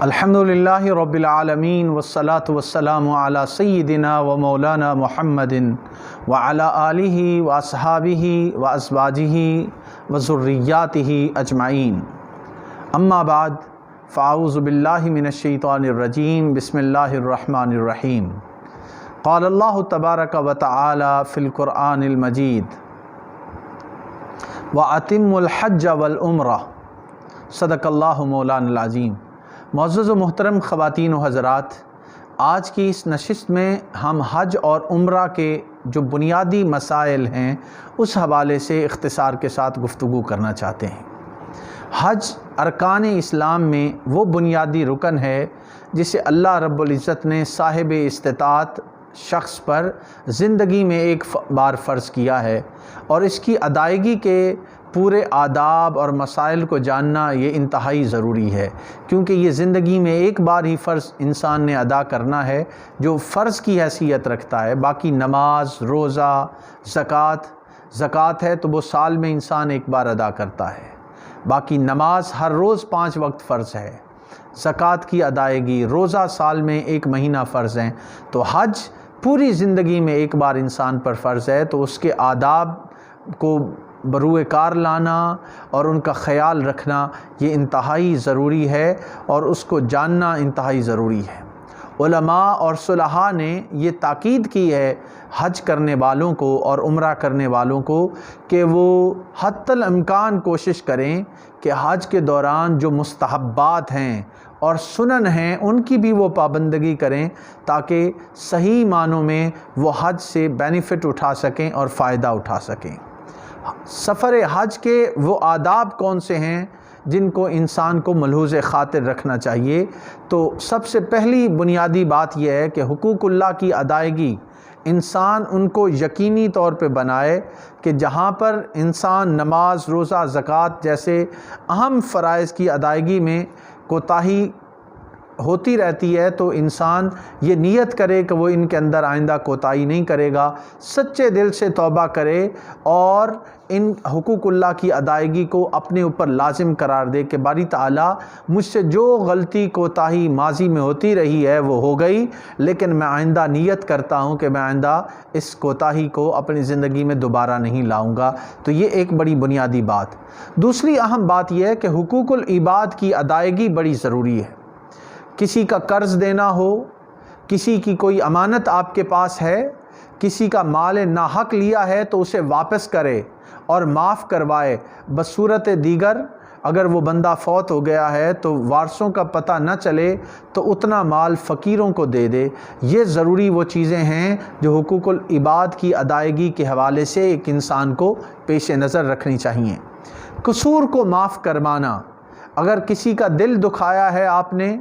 الحمدللہ رب العالمین والصلاة والسلام علی سیدنا و مولانا محمد وعلی آلہ واصحابہ وازواجہ وذریاتہ اجمعین، اما بعد فاعوذ باللہ من الشیطان الرجیم، بسم اللہ الرحمن الرحیم۔ قال اللہ تبارک و تعالی فی القرآن المجید وَأَتِمُّ الْحَجَّ وَالْعُمْرَةَ صدق اللہ مولانا العظیم۔ معزز و محترم خواتین و حضرات، آج کی اس نشست میں ہم حج اور عمرہ کے جو بنیادی مسائل ہیں اس حوالے سے اختصار کے ساتھ گفتگو کرنا چاہتے ہیں۔ حج ارکان اسلام میں وہ بنیادی رکن ہے جسے اللہ رب العزت نے صاحب استطاعت شخص پر زندگی میں ایک بار فرض کیا ہے، اور اس کی ادائیگی کے پورے آداب اور مسائل کو جاننا یہ انتہائی ضروری ہے، کیونکہ یہ زندگی میں ایک بار ہی فرض انسان نے ادا کرنا ہے جو فرض کی حیثیت رکھتا ہے۔ باقی نماز، روزہ، زکوٰۃ ہے تو وہ سال میں انسان ایک بار ادا کرتا ہے۔ باقی نماز ہر روز 5 وقت فرض ہے، زکوٰۃ کی ادائیگی، روزہ سال میں 1 مہینہ فرض ہیں، تو حج پوری زندگی میں ایک بار انسان پر فرض ہے، تو اس کے آداب کو بروئے کار لانا اور ان کا خیال رکھنا یہ انتہائی ضروری ہے، اور اس کو جاننا انتہائی ضروری ہے۔ علماء اور صلحاء نے یہ تاکید کی ہے حج کرنے والوں کو اور عمرہ کرنے والوں کو کہ وہ حتی الامکان کوشش کریں کہ حج کے دوران جو مستحبات ہیں اور سنن ہیں ان کی بھی وہ پابندگی کریں، تاکہ صحیح معنوں میں وہ حج سے بینیفٹ اٹھا سکیں اور فائدہ اٹھا سکیں۔ سفر حج کے وہ آداب کون سے ہیں جن کو انسان کو ملحوظ خاطر رکھنا چاہیے؟ تو سب سے پہلی بنیادی بات یہ ہے کہ حقوق اللہ کی ادائیگی انسان ان کو یقینی طور پہ بنائے کہ جہاں پر انسان نماز، روزہ، زکوٰۃ جیسے اہم فرائض کی ادائیگی میں کوتاہی ہوتی رہتی ہے تو انسان یہ نیت کرے کہ وہ ان کے اندر آئندہ کوتاہی نہیں کرے گا، سچے دل سے توبہ کرے اور ان حقوق اللہ کی ادائیگی کو اپنے اوپر لازم قرار دے کہ باری تعالیٰ مجھ سے جو غلطی کوتاہی ماضی میں ہوتی رہی ہے وہ ہو گئی، لیکن میں آئندہ نیت کرتا ہوں کہ میں آئندہ اس کوتاہی کو اپنی زندگی میں دوبارہ نہیں لاؤں گا۔ تو یہ ایک بڑی بنیادی بات۔ دوسری اہم بات یہ ہے کہ حقوق العباد کی ادائیگی بڑی ضروری ہے۔ کسی کا قرض دینا ہو، کسی کی کوئی امانت آپ کے پاس ہے، کسی کا مال ناحق لیا ہے تو اسے واپس کرے اور معاف کروائے۔ بصورت دیگر اگر وہ بندہ فوت ہو گیا ہے تو وارثوں کا پتہ نہ چلے تو اتنا مال فقیروں کو دے دے۔ یہ ضروری وہ چیزیں ہیں جو حقوق العباد کی ادائیگی کے حوالے سے ایک انسان کو پیش نظر رکھنی چاہیے۔ قصور کو معاف کروانا، اگر کسی کا دل دکھایا ہے آپ نے،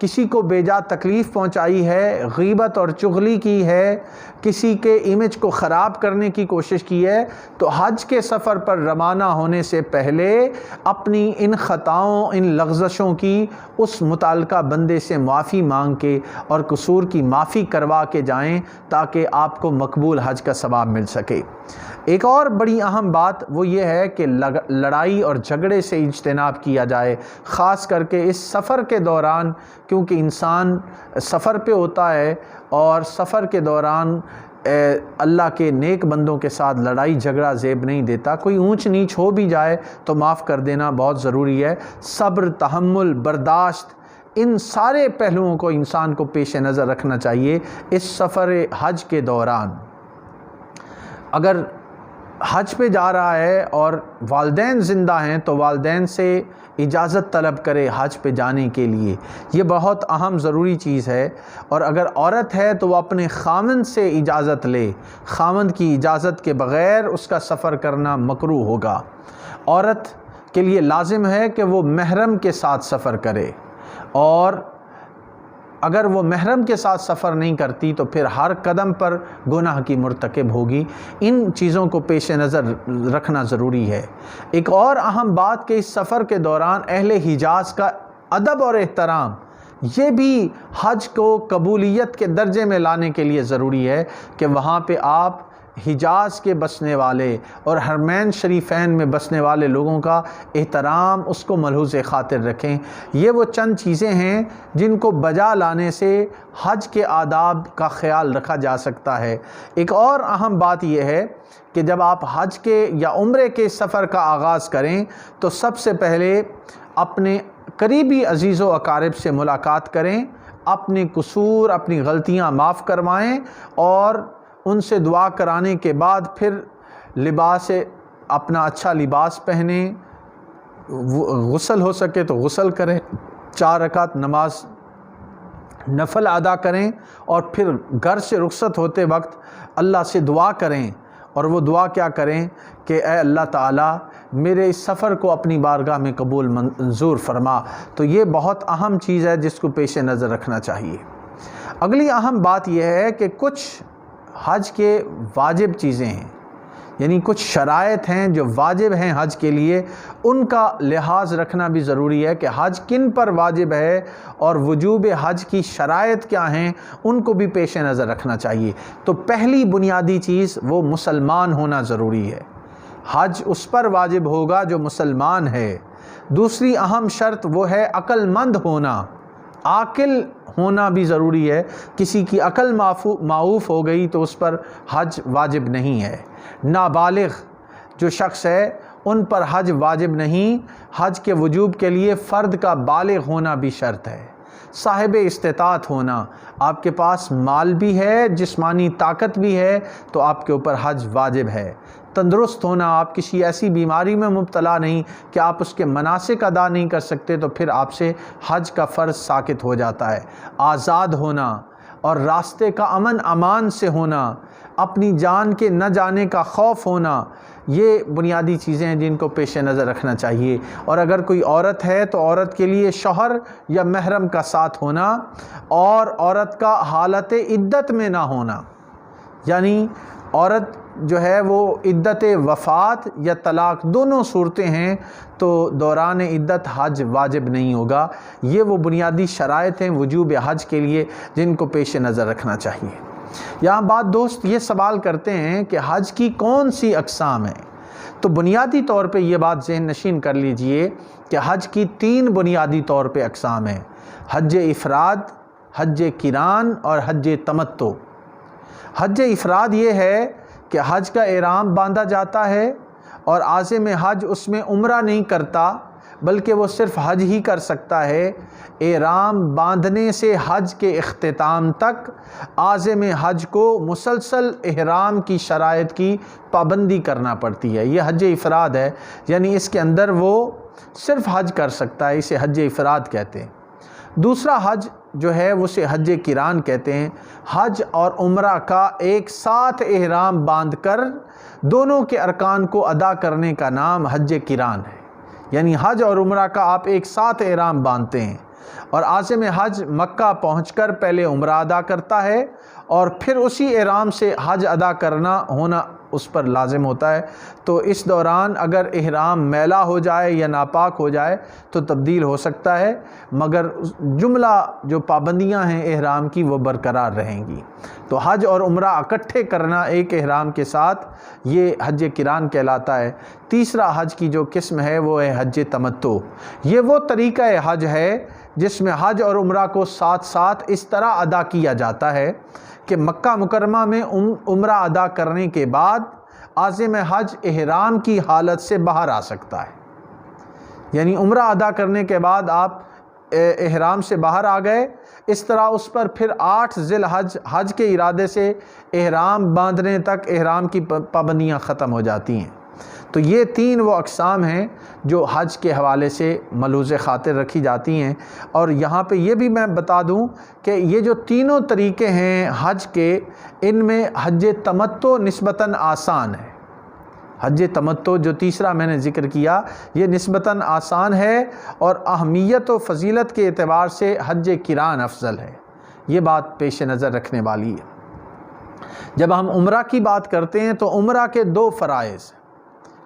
کسی کو بے جا تکلیف پہنچائی ہے، غیبت اور چغلی کی ہے، کسی کے امیج کو خراب کرنے کی کوشش کی ہے، تو حج کے سفر پر روانہ ہونے سے پہلے اپنی ان خطاؤں، ان لغزشوں کی اس متعلقہ بندے سے معافی مانگ کے اور قصور کی معافی کروا کے جائیں تاکہ آپ کو مقبول حج کا ثواب مل سکے۔ ایک اور بڑی اہم بات وہ یہ ہے کہ لڑائی اور جھگڑے سے اجتناب کیا جائے، خاص کر کے اس سفر کے دوران، کیونکہ انسان سفر پہ ہوتا ہے اور سفر کے دوران اللہ کے نیک بندوں کے ساتھ لڑائی جھگڑا زیب نہیں دیتا۔ کوئی اونچ نیچ ہو بھی جائے تو معاف کر دینا بہت ضروری ہے۔ صبر، تحمل، برداشت، ان سارے پہلوؤں کو انسان کو پیش نظر رکھنا چاہیے اس سفر حج کے دوران۔ اگر حج پہ جا رہا ہے اور والدین زندہ ہیں تو والدین سے اجازت طلب کرے حج پہ جانے کے لیے، یہ بہت اہم ضروری چیز ہے۔ اور اگر عورت ہے تو وہ اپنے خاوند سے اجازت لے، خاوند کی اجازت کے بغیر اس کا سفر کرنا مکروہ ہوگا۔ عورت کے لیے لازم ہے کہ وہ محرم کے ساتھ سفر کرے، اور اگر وہ محرم کے ساتھ سفر نہیں کرتی تو پھر ہر قدم پر گناہ کی مرتکب ہوگی۔ ان چیزوں کو پیش نظر رکھنا ضروری ہے۔ ایک اور اہم بات کہ اس سفر کے دوران اہل حجاز کا ادب اور احترام، یہ بھی حج کو قبولیت کے درجے میں لانے کے لیے ضروری ہے کہ وہاں پہ آپ حجاز کے بسنے والے اور حرمین شریفین میں بسنے والے لوگوں کا احترام اس کو ملحوظ خاطر رکھیں۔ یہ وہ چند چیزیں ہیں جن کو بجا لانے سے حج کے آداب کا خیال رکھا جا سکتا ہے۔ ایک اور اہم بات یہ ہے کہ جب آپ حج کے یا عمرے کے سفر کا آغاز کریں تو سب سے پہلے اپنے قریبی عزیز و اقارب سے ملاقات کریں، اپنے قصور، اپنی غلطیاں معاف کروائیں اور ان سے دعا کرانے کے بعد پھر اپنا اچھا لباس پہنیں، غسل ہو سکے تو غسل کریں، 4 رکعت نماز نفل ادا کریں اور پھر گھر سے رخصت ہوتے وقت اللہ سے دعا کریں۔ اور وہ دعا کیا کریں کہ اے اللہ تعالیٰ میرے اس سفر کو اپنی بارگاہ میں قبول منظور فرما۔ تو یہ بہت اہم چیز ہے جس کو پیش نظر رکھنا چاہیے۔ اگلی اہم بات یہ ہے کہ کچھ حج کے واجب چیزیں ہیں، یعنی کچھ شرائط ہیں جو واجب ہیں حج کے لیے، ان کا لحاظ رکھنا بھی ضروری ہے کہ حج کن پر واجب ہے اور وجوب حج کی شرائط کیا ہیں، ان کو بھی پیش نظر رکھنا چاہیے۔ تو پہلی بنیادی چیز وہ مسلمان ہونا ضروری ہے، حج اس پر واجب ہوگا جو مسلمان ہے۔ دوسری اہم شرط وہ ہے عقل مند ہونا، عاقل ہونا بھی ضروری ہے، کسی کی عقل معاف ہو گئی تو اس پر حج واجب نہیں ہے۔ نابالغ جو شخص ہے ان پر حج واجب نہیں، حج کے وجوب کے لیے فرد کا بالغ ہونا بھی شرط ہے۔ صاحب استطاعت ہونا، آپ کے پاس مال بھی ہے، جسمانی طاقت بھی ہے تو آپ کے اوپر حج واجب ہے۔ تندرست ہونا، آپ کسی ایسی بیماری میں مبتلا نہیں کہ آپ اس کے مناسک ادا نہیں کر سکتے تو پھر آپ سے حج کا فرض ساقط ہو جاتا ہے۔ آزاد ہونا اور راستے کا امن امان سے ہونا، اپنی جان کے نہ جانے کا خوف ہونا، یہ بنیادی چیزیں ہیں جن کو پیش نظر رکھنا چاہیے۔ اور اگر کوئی عورت ہے تو عورت کے لیے شوہر یا محرم کا ساتھ ہونا، اور عورت کا حالت عدت میں نہ ہونا، یعنی عورت جو ہے وہ عدت وفات یا طلاق دونوں صورتیں ہیں تو دوران عدت حج واجب نہیں ہوگا۔ یہ وہ بنیادی شرائط ہیں وجوب حج کے لیے جن کو پیش نظر رکھنا چاہیے۔ یہاں بات دوست یہ سوال کرتے ہیں کہ حج کی کون سی اقسام ہیں، تو بنیادی طور پہ یہ بات ذہن نشین کر لیجئے کہ حج کی 3 بنیادی طور پہ اقسام ہیں: حج افراد، حج قران اور حج تمتع۔ حج افراد یہ ہے کہ حج کا احرام باندھا جاتا ہے اور عازم حج اس میں عمرہ نہیں کرتا بلکہ وہ صرف حج ہی کر سکتا ہے۔ احرام باندھنے سے حج کے اختتام تک عازم حج کو مسلسل احرام کی شرائط کی پابندی کرنا پڑتی ہے۔ یہ حج افراد ہے، یعنی اس کے اندر وہ صرف حج کر سکتا ہے، اسے حج افراد کہتے ہیں۔ دوسرا حج جو ہے اسے حج قران کہتے ہیں۔ حج اور عمرہ کا ایک ساتھ احرام باندھ کر دونوں کے ارکان کو ادا کرنے کا نام حج قران ہے، یعنی حج اور عمرہ کا آپ ایک ساتھ احرام باندھتے ہیں اور عازم حج مکہ پہنچ کر پہلے عمرہ ادا کرتا ہے اور پھر اسی احرام سے حج ادا ہونا اس پر لازم ہوتا ہے۔ تو اس دوران اگر احرام میلا ہو جائے یا ناپاک ہو جائے تو تبدیل ہو سکتا ہے، مگر جملہ جو پابندیاں ہیں احرام کی وہ برقرار رہیں گی۔ تو حج اور عمرہ اکٹھے کرنا ایک احرام کے ساتھ، یہ حج قران کہلاتا ہے۔ تیسرا حج کی جو قسم ہے وہ ہے حج تمتع۔ یہ وہ طریقہ حج ہے جس میں حج اور عمرہ کو ساتھ ساتھ اس طرح ادا کیا جاتا ہے کہ مکہ مکرمہ میں عمرہ ادا کرنے کے بعد عازم حج احرام کی حالت سے باہر آ سکتا ہے، یعنی عمرہ ادا کرنے کے بعد آپ احرام سے باہر آ گئے، اس طرح اس پر پھر 8 ذی الحج حج کے ارادے سے احرام باندھنے تک احرام کی پابندیاں ختم ہو جاتی ہیں۔ تو یہ 3 وہ اقسام ہیں جو حج کے حوالے سے ملحوظ خاطر رکھی جاتی ہیں۔ اور یہاں پہ یہ بھی میں بتا دوں کہ یہ جو تینوں طریقے ہیں حج کے، ان میں حج تمتع نسبتاً آسان ہے۔ حج تمتع جو تیسرا میں نے ذکر کیا یہ نسبتاً آسان ہے اور اہمیت و فضیلت کے اعتبار سے حج قران افضل ہے، یہ بات پیش نظر رکھنے والی ہے۔ جب ہم عمرہ کی بات کرتے ہیں تو عمرہ کے 2 فرائض،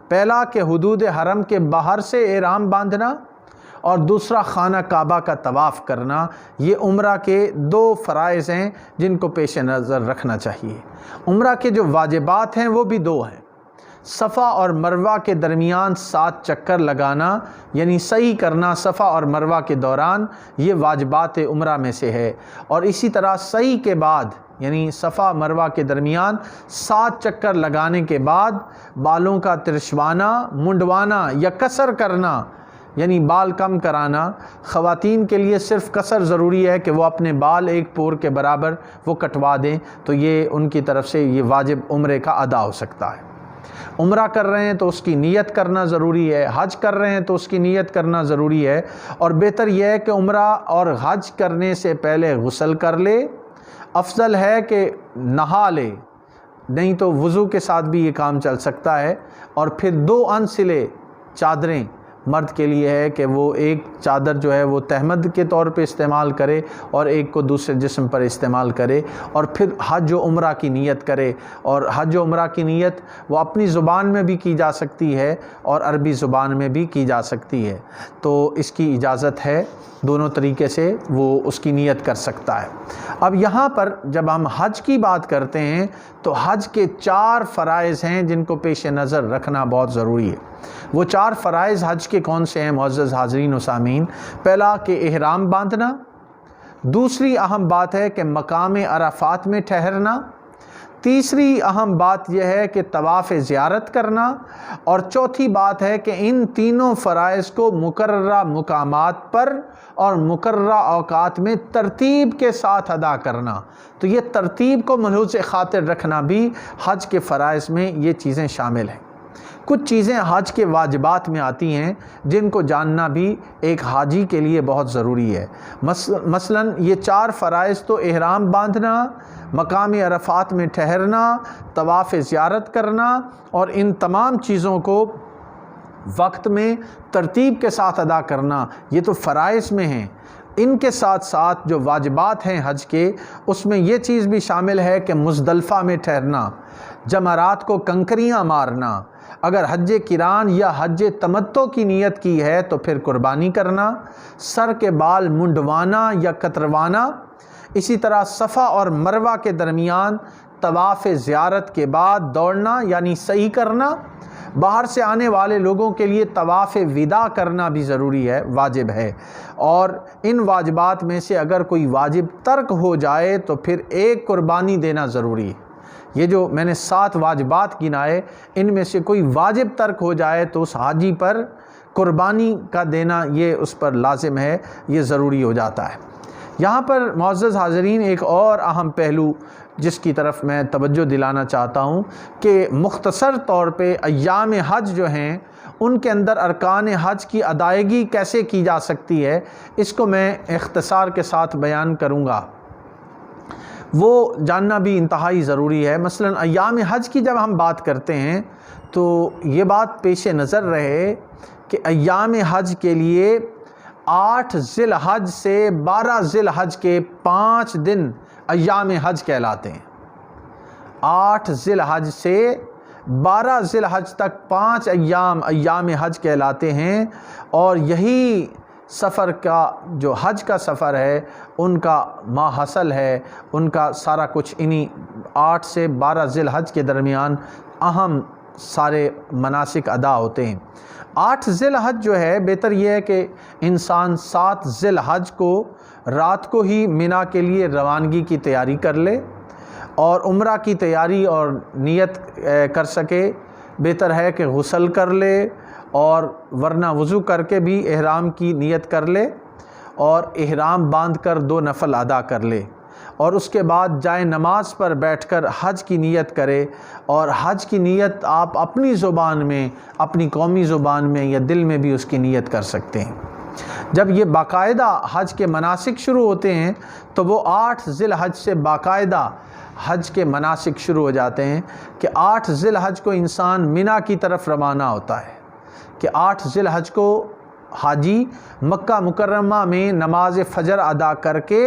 پہلا کہ حدود حرم کے باہر سے احرام باندھنا اور دوسرا خانہ کعبہ کا طواف کرنا، یہ عمرہ کے 2 فرائض ہیں جن کو پیش نظر رکھنا چاہیے۔ عمرہ کے جو واجبات ہیں وہ بھی 2 ہیں۔ صفا اور مروہ کے درمیان 7 چکر لگانا، یعنی سعی کرنا صفا اور مروہ کے دوران، یہ واجبات عمرہ میں سے ہے۔ اور اسی طرح سعی کے بعد، یعنی صفا مروہ کے درمیان 7 چکر لگانے کے بعد بالوں کا ترشوانا، منڈوانا یا قصر کرنا، یعنی بال کم کرانا۔ خواتین کے لیے صرف قصر ضروری ہے کہ وہ اپنے بال 1 پور کے برابر وہ کٹوا دیں، تو یہ ان کی طرف سے یہ واجب عمرے کا ادا ہو سکتا ہے۔ عمرہ کر رہے ہیں تو اس کی نیت کرنا ضروری ہے، حج کر رہے ہیں تو اس کی نیت کرنا ضروری ہے، اور بہتر یہ ہے کہ عمرہ اور حج کرنے سے پہلے غسل کر لے۔ افضل ہے کہ نہا لے، نہیں تو وضو کے ساتھ بھی یہ کام چل سکتا ہے۔ اور پھر 2 انسلے چادریں مرد کے لیے ہے کہ وہ ایک چادر جو ہے وہ تہمد کے طور پہ استعمال کرے اور ایک کو دوسرے جسم پر استعمال کرے، اور پھر حج و عمرہ کی نیت کرے۔ اور حج و عمرہ کی نیت وہ اپنی زبان میں بھی کی جا سکتی ہے اور عربی زبان میں بھی کی جا سکتی ہے، تو اس کی اجازت ہے، دونوں طریقے سے وہ اس کی نیت کر سکتا ہے۔ اب یہاں پر جب ہم حج کی بات کرتے ہیں تو حج کے 4 فرائض ہیں جن کو پیش نظر رکھنا بہت ضروری ہے۔ وہ 4 فرائض حج کے کون سے ہیں معزز حاضرین و سامعین؟ پہلا کہ احرام باندھنا، دوسری اہم بات ہے کہ مقام عرفات میں ٹھہرنا، تیسری اہم بات یہ ہے کہ طواف زیارت کرنا، اور چوتھی بات ہے کہ ان تینوں فرائض کو مقررہ مقامات پر اور مقررہ اوقات میں ترتیب کے ساتھ ادا کرنا۔ تو یہ ترتیب کو ملحوظ خاطر رکھنا بھی حج کے فرائض میں یہ چیزیں شامل ہیں۔ کچھ چیزیں حج کے واجبات میں آتی ہیں جن کو جاننا بھی ایک حاجی کے لیے بہت ضروری ہے۔ مثلا یہ 4 فرائض تو احرام باندھنا، مقام عرفات میں ٹھہرنا، طواف زیارت کرنا، اور ان تمام چیزوں کو وقت میں ترتیب کے ساتھ ادا کرنا، یہ تو فرائض میں ہیں۔ ان کے ساتھ ساتھ جو واجبات ہیں حج کے، اس میں یہ چیز بھی شامل ہے کہ مزدلفہ میں ٹھہرنا، جمرات کو کنکریاں مارنا، اگر حج قران یا حج تمتع کی نیت کی ہے تو پھر قربانی کرنا، سر کے بال منڈوانا یا کتروانا، اسی طرح صفا اور مروہ کے درمیان طواف زیارت کے بعد دوڑنا یعنی سعی کرنا، باہر سے آنے والے لوگوں کے لیے طواف وداع کرنا بھی ضروری ہے، واجب ہے۔ اور ان واجبات میں سے اگر کوئی واجب ترک ہو جائے تو پھر ایک قربانی دینا ضروری ہے۔ یہ جو میں نے 7 واجبات گنائے، ان میں سے کوئی واجب ترک ہو جائے تو اس حاجی پر قربانی کا دینا یہ اس پر لازم ہے، یہ ضروری ہو جاتا ہے۔ یہاں پر معزز حاضرین ایک اور اہم پہلو جس کی طرف میں توجہ دلانا چاہتا ہوں کہ مختصر طور پہ ایام حج جو ہیں ان کے اندر ارکان حج کی ادائیگی کیسے کی جا سکتی ہے، اس کو میں اختصار کے ساتھ بیان کروں گا، وہ جاننا بھی انتہائی ضروری ہے۔ مثلا ایام حج کی جب ہم بات کرتے ہیں تو یہ بات پیش نظر رہے کہ ایام حج کے لیے 8 ذی الحج سے 12 ذی الحج کے 5 دن ایام حج کہلاتے ہیں۔ 8 ذی الحج سے 12 ذی الحج تک 5 ایام حج کہلاتے ہیں، اور یہی سفر کا جو حج کا سفر ہے ان کا ماحصل ہے، ان کا سارا کچھ انہی 8 سے 12 ذی الحج کے درمیان اہم سارے مناسک ادا ہوتے ہیں۔ 8 ذی الحج جو ہے، بہتر یہ ہے کہ انسان 7 ذی الحج کو رات کو ہی مینا کے لیے روانگی کی تیاری کر لے اور عمرہ کی تیاری اور نیت کر سکے۔ بہتر ہے کہ غسل کر لے، اور ورنہ وضو کر کے بھی احرام کی نیت کر لے اور احرام باندھ کر 2 نفل ادا کر لے، اور اس کے بعد جائے نماز پر بیٹھ کر حج کی نیت کرے۔ اور حج کی نیت آپ اپنی زبان میں، اپنی قومی زبان میں یا دل میں بھی اس کی نیت کر سکتے ہیں۔ جب یہ باقاعدہ حج کے مناسک شروع ہوتے ہیں تو وہ 8 ذی الحج سے باقاعدہ حج کے مناسک شروع ہو جاتے ہیں کہ 8 ذی الحج کو انسان مینا کی طرف روانہ ہوتا ہے، کہ 8 ذی الحج کو حاجی مکہ مکرمہ میں نماز فجر ادا کر کے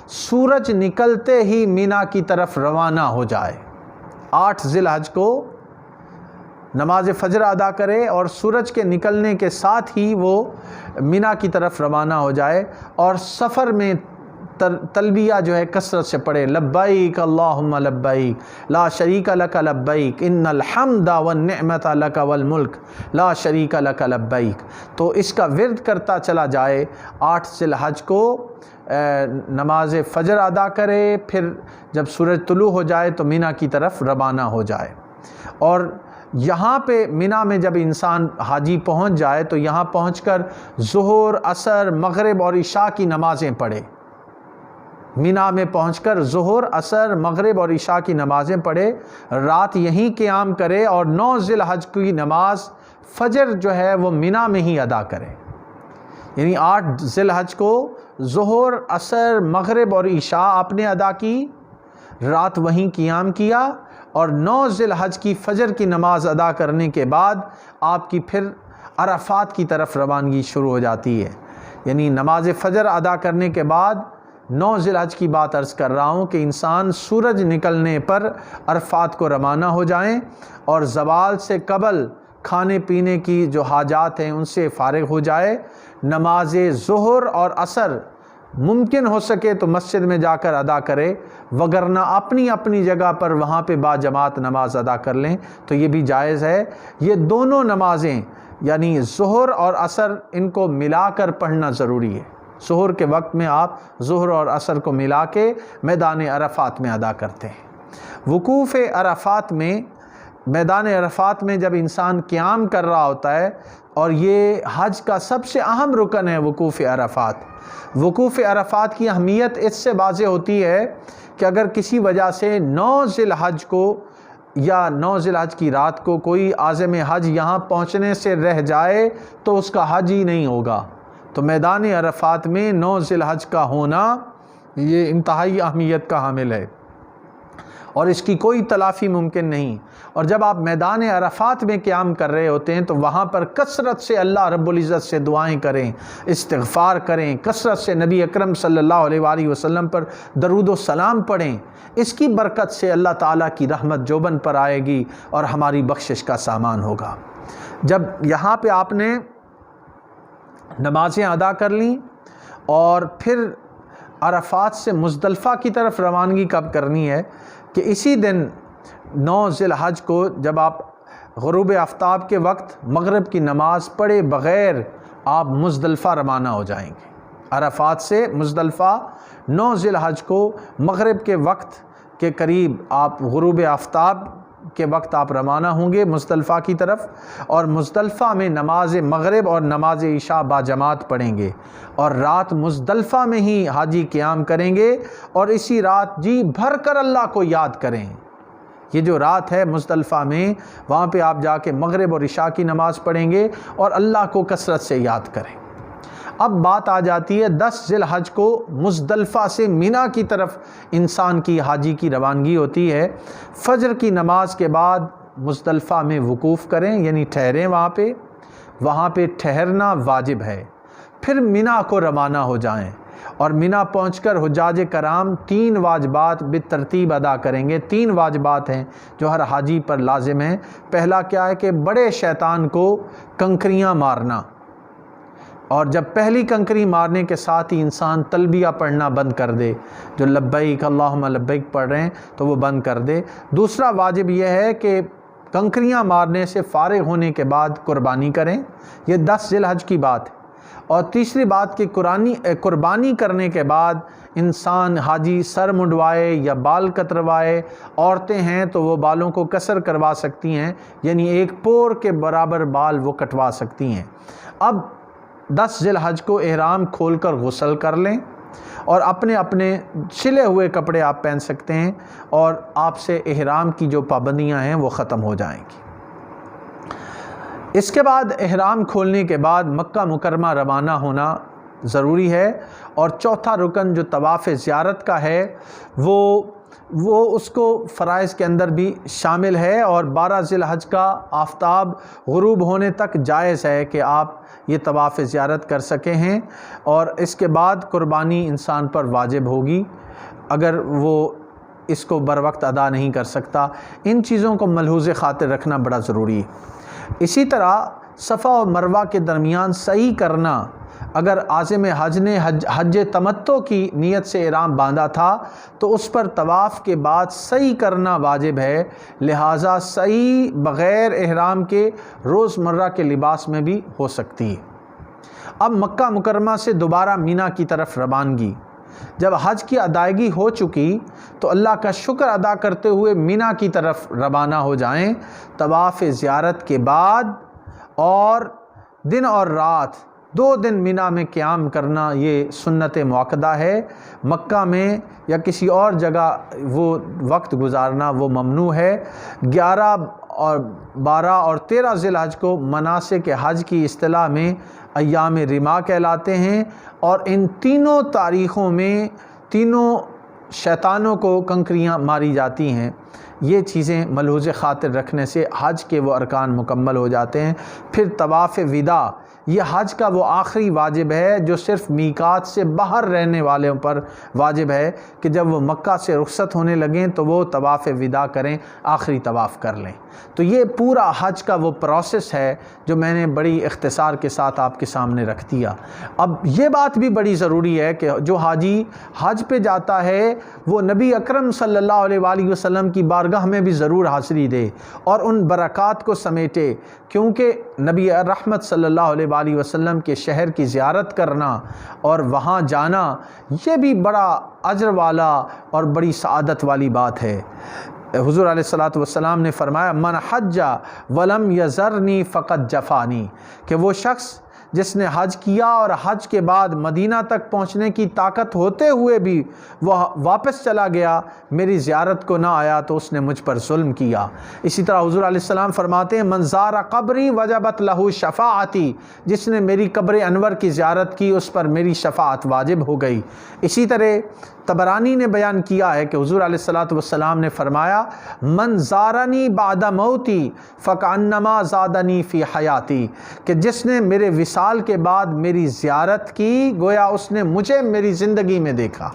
سورج نکلتے ہی مینا کی طرف روانہ ہو جائے۔ 8 ذی الحج کو نماز فجر ادا کرے اور سورج کے نکلنے کے ساتھ ہی وہ مینا کی طرف روانہ ہو جائے اور سفر میں تلبیہ جو ہے کثرت سے پڑھے، لبیک اللہم لبیک لا شریک لک لبیک ان الحمد والنعمت لک والملک لا شریک لک لبیک۔ تو اس کا ورد کرتا چلا جائے، 8 ذی الحج کو نماز فجر ادا کرے، پھر جب سورج طلوع ہو جائے تو مینا کی طرف روانہ ہو جائے۔ اور یہاں پہ مینا میں جب انسان حاجی پہنچ جائے تو یہاں پہنچ کر ظہر، عصر، مغرب اور عشاء کی نمازیں پڑھے۔ مینا میں پہنچ کر ظہر، عصر، مغرب اور عشاء کی نمازیں پڑھے، رات یہیں قیام کرے اور 9 ذی الحج کی نماز فجر جو ہے وہ مینا میں ہی ادا کرے۔ یعنی 8 ذی الحج کو ظہر، عصر، مغرب اور عشاء آپ نے ادا کی، رات وہیں قیام کیا، اور 9 ذی الحج کی فجر کی نماز ادا کرنے کے بعد آپ کی پھر عرفات کی طرف روانگی شروع ہو جاتی ہے۔ یعنی نماز فجر ادا کرنے کے بعد 9 ذی الحج کی بات عرض کر رہا ہوں کہ انسان سورج نکلنے پر عرفات کو روانہ ہو جائیں اور زوال سے قبل کھانے پینے کی جو حاجات ہیں ان سے فارغ ہو جائے۔ نماز ظہر اور عصر ممکن ہو سکے تو مسجد میں جا کر ادا کرے، وگرنہ اپنی اپنی جگہ پر وہاں پہ با جماعت نماز ادا کر لیں تو یہ بھی جائز ہے۔ یہ دونوں نمازیں یعنی ظہر اور عصر ان کو ملا کر پڑھنا ضروری ہے۔ ظہر کے وقت میں آپ ظہر اور عصر کو ملا کے میدان عرفات میں ادا کرتے ہیں۔ وقوف عرفات میں، میدان عرفات میں جب انسان قیام کر رہا ہوتا ہے، اور یہ حج کا سب سے اہم رکن ہے وقوف عرفات۔ وقوف عرفات کی اہمیت اس سے واضح ہوتی ہے کہ اگر کسی وجہ سے 9 ذی الحج کو یا 9 ذی الحج کی رات کو کوئی عازم حج یہاں پہنچنے سے رہ جائے تو اس کا حج ہی نہیں ہوگا۔ تو میدان عرفات میں 9 ذی الحج کا ہونا یہ انتہائی اہمیت کا حامل ہے اور اس کی کوئی تلافی ممکن نہیں۔ اور جب آپ میدان عرفات میں قیام کر رہے ہوتے ہیں تو وہاں پر کثرت سے اللہ رب العزت سے دعائیں کریں، استغفار کریں، کثرت سے نبی اکرم صلی اللہ علیہ وآلہ وسلم پر درود و سلام پڑھیں۔ اس کی برکت سے اللہ تعالیٰ کی رحمت جوبن پر آئے گی اور ہماری بخشش کا سامان ہوگا۔ جب یہاں پہ آپ نے نمازیں ادا کر لیں اور پھر عرفات سے مزدلفہ کی طرف روانگی کب کرنی ہے کہ اسی دن 9 ذی الحج کو جب آپ غروب آفتاب کے وقت مغرب کی نماز پڑھے بغیر آپ مزدلفہ روانہ ہو جائیں گے۔ عرفات سے مزدلفہ 9 ذی الحج کو مغرب کے وقت کے قریب آپ غروب آفتاب کے وقت آپ روانہ ہوں گے مزدلفہ کی طرف، اور مزدلفہ میں نماز مغرب اور نماز عشاء باجماعت پڑھیں گے، اور رات مزدلفہ میں ہی حاجی قیام کریں گے اور اسی رات جی بھر کر اللہ کو یاد کریں۔ یہ جو رات ہے مزدلفہ میں، وہاں پہ آپ جا کے مغرب اور عشاء کی نماز پڑھیں گے اور اللہ کو کثرت سے یاد کریں۔ اب بات آ جاتی ہے 10 ذی الحج کو مزدلفہ سے مینا کی طرف انسان کی حاجی کی روانگی ہوتی ہے۔ فجر کی نماز کے بعد مزدلفہ میں وقوف کریں، یعنی ٹھہریں وہاں پہ ٹھہرنا واجب ہے۔ پھر مینا کو روانہ ہو جائیں اور مینا پہنچ کر حجاج کرام 3 واجبات بالترتیب ادا کریں گے۔ 3 واجبات ہیں جو ہر حاجی پر لازم ہیں۔ پہلا کیا ہے کہ بڑے شیطان کو کنکریاں مارنا، اور جب پہلی کنکری مارنے کے ساتھ ہی انسان تلبیہ پڑھنا بند کر دے، جو لبیک اللہم لبیک پڑھ رہے ہیں تو وہ بند کر دے۔ دوسرا واجب یہ ہے کہ کنکریاں مارنے سے فارغ ہونے کے بعد قربانی کریں، یہ 10 ذی الحج کی بات ہے۔ اور تیسری بات کہ قربانی کرنے کے بعد انسان حاجی سر منڈوائے یا بال کتروائے، عورتیں ہیں تو وہ بالوں کو قصر کروا سکتی ہیں، یعنی 1 پور کے برابر بال وہ کٹوا سکتی ہیں۔ اب 10 ذی الحج کو احرام کھول کر غسل کر لیں اور اپنے سلے ہوئے کپڑے آپ پہن سکتے ہیں، اور آپ سے احرام کی جو پابندیاں ہیں وہ ختم ہو جائیں گی۔ اس کے بعد احرام کھولنے کے بعد مکہ مکرمہ روانہ ہونا ضروری ہے، اور چوتھا رکن جو طواف زیارت کا ہے وہ اس کو فرائض کے اندر بھی شامل ہے، اور 12 ذی الحج کا آفتاب غروب ہونے تک جائز ہے کہ آپ یہ طواف زیارت کر سکے ہیں، اور اس کے بعد قربانی انسان پر واجب ہوگی۔ اگر وہ اس کو بر وقت ادا نہیں کر سکتا۔ ان چیزوں کو ملحوظ خاطر رکھنا بڑا ضروری ہے۔ اسی طرح صفا اور مروہ کے درمیان سعی کرنا، اگر عازم حج نے حج تمتع کی نیت سے احرام باندھا تھا تو اس پر طواف کے بعد سعی کرنا واجب ہے، لہٰذا سعی بغیر احرام کے روزمرہ کے لباس میں بھی ہو سکتی ہے۔ اب مکہ مکرمہ سے دوبارہ مینا کی طرف روانگی۔ جب حج کی ادائیگی ہو چکی تو اللہ کا شکر ادا کرتے ہوئے مینا کی طرف روانہ ہو جائیں۔ طواف زیارت کے بعد اور دن اور رات 2 دن مینا میں قیام کرنا یہ سنت مؤکدہ ہے۔ مکہ میں یا کسی اور جگہ وہ وقت گزارنا وہ ممنوع ہے۔ 11 اور 12 اور 13 ذی الحج کو مناسک حج کی اصطلاح میں ایام رما کہلاتے ہیں، اور ان تینوں تاریخوں میں تینوں شیطانوں کو کنکریاں ماری جاتی ہیں۔ یہ چیزیں ملحوظ خاطر رکھنے سے حج کے وہ ارکان مکمل ہو جاتے ہیں۔ پھر طواف وداع، یہ حج کا وہ آخری واجب ہے جو صرف میقات سے باہر رہنے والوں پر واجب ہے کہ جب وہ مکہ سے رخصت ہونے لگیں تو وہ طواف وداع کریں، آخری طواف کر لیں۔ تو یہ پورا حج کا وہ پروسیس ہے جو میں نے بڑی اختصار کے ساتھ آپ کے سامنے رکھ دیا۔ اب یہ بات بھی بڑی ضروری ہے کہ جو حاجی حج پہ جاتا ہے وہ نبی اکرم صلی اللہ علیہ وآلہ وسلم کی بارگاہ میں بھی ضرور حاضری دے اور ان برکات کو سمیٹے، کیونکہ نبی رحمت صلی اللہ علیہ وآلہ وسلم کے شہر کی زیارت کرنا اور وہاں جانا یہ بھی بڑا اجر والا اور بڑی سعادت والی بات ہے۔ حضور علیہ الصلوۃ والسلام نے فرمایا من حج ولم یزرنی فقد جفانی، کہ وہ شخص جس نے حج کیا اور حج کے بعد مدینہ تک پہنچنے کی طاقت ہوتے ہوئے بھی وہ واپس چلا گیا، میری زیارت کو نہ آیا تو اس نے مجھ پر ظلم کیا۔ اسی طرح حضور علیہ السلام فرماتے ہیں من زار قبری وجبت لہ شفاعتی، جس نے میری قبر انور کی زیارت کی اس پر میری شفاعت واجب ہو گئی۔ اسی طرح طبرانی نے بیان کیا ہے کہ حضور علیہ الصلوۃ والسلام نے فرمایا من زارنی بعد موتی فکأنما زادنی فی حیاتی، کہ جس نے میرے وصال کے بعد میری زیارت کی گویا اس نے مجھے میری زندگی میں دیکھا۔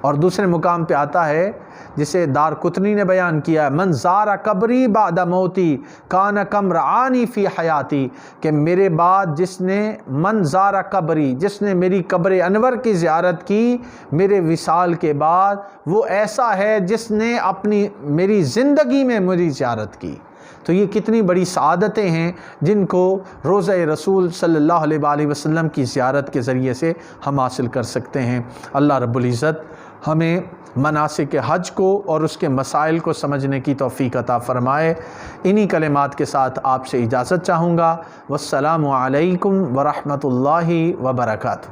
اور دوسرے مقام پہ آتا ہے جسے دار قطنی نے بیان کیا ہے من زار قبری بعد موتی کان کم رعانی فی حیاتی، کہ میرے بعد جس نے من زار قبری، جس نے میری قبر انور کی زیارت کی میرے وصال کے بعد، وہ ایسا ہے جس نے اپنی میری زندگی میں میری زیارت کی۔ تو یہ کتنی بڑی سعادتیں ہیں جن کو روضہ رسول صلی اللہ علیہ وآلہ وسلم کی زیارت کے ذریعے سے ہم حاصل کر سکتے ہیں۔ اللہ رب العزت ہمیں مناسک حج کو اور اس کے مسائل کو سمجھنے کی توفیق عطا فرمائے۔ انہی کلمات کے ساتھ آپ سے اجازت چاہوں گا۔ والسلام علیکم ورحمۃ اللہ وبرکاتہ۔